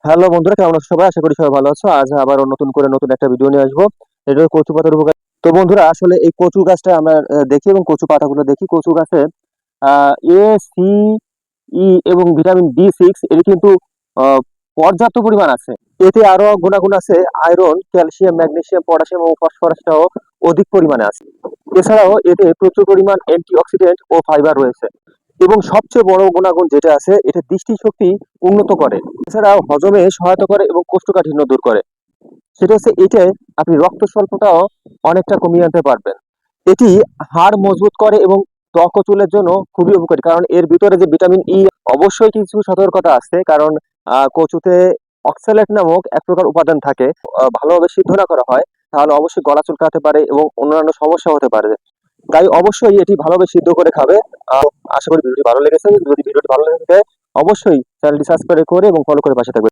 Hello বন্ধুরা, কেমন আছো সবাই? আশা করি সবাই ভালো আছো। আজ আবারও নতুন করে নতুন একটা ভিডিও নিয়ে আসবো। এটা হলো কচু পাতার উপকার। তো বন্ধুরা, আসলে এই কচু গাছটা আমরা দেখি এবং কচু পাতাগুলো দেখি। কচু গাছে এ, সি, ই এবং ভিটামিন বি সিক্স এর কিন্তু আহ, পর্যাপ্ত পরিমাণ আছে। এতে আরো গুণাগুণ আছে, আয়রন, ক্যালসিয়াম, ম্যাগনেসিয়াম, পটাশিয়াম ও ফসফরাসটাও অধিক পরিমাণে আছে। এছাড়াও এতে প্রচুর পরিমাণ অ্যান্টিঅক্সিডেন্ট ও ফাইবার রয়েছে। এবং সবচেয়ে বড় গুণাগুণ যেটা আছে, এটা দৃষ্টিশক্তি উন্নত করে। এছাড়াও হজমে সহায়তা করে এবং কোষ্ঠকাঠিন্য দূর করে। সেটা হচ্ছে এটাই, আপনি রক্ত স্বল্পতাও অনেকটা কমিয়ে আনতে পারবেন। এটি হাড় মজবুত করে এবং ত্বক ও চুলের জন্য খুবই উপকারী, কারণ এর ভিতরে যে ভিটামিন ই। অবশ্যই কিছু সতর্কতা আছে, কারণ কচুতে অক্সালেট নামক এক প্রকার উপাদান থাকে। ভালোভাবে সিদ্ধ না করা হয় তাহলে অবশ্যই গলা চুলকাতে পারে এবং অন্যান্য সমস্যা হতে পারে। তাই অবশ্যই এটি ভালোভাবে সিদ্ধ করে খাবে। আহ, আশা করি ভিডিওটি ভালো লেগেছে। যদি ভিডিওটি ভালো লেগে থাকে অবশ্যই চ্যানেলটি সাবস্ক্রাইব করে এবং ফলো করে পাশে থাকবে।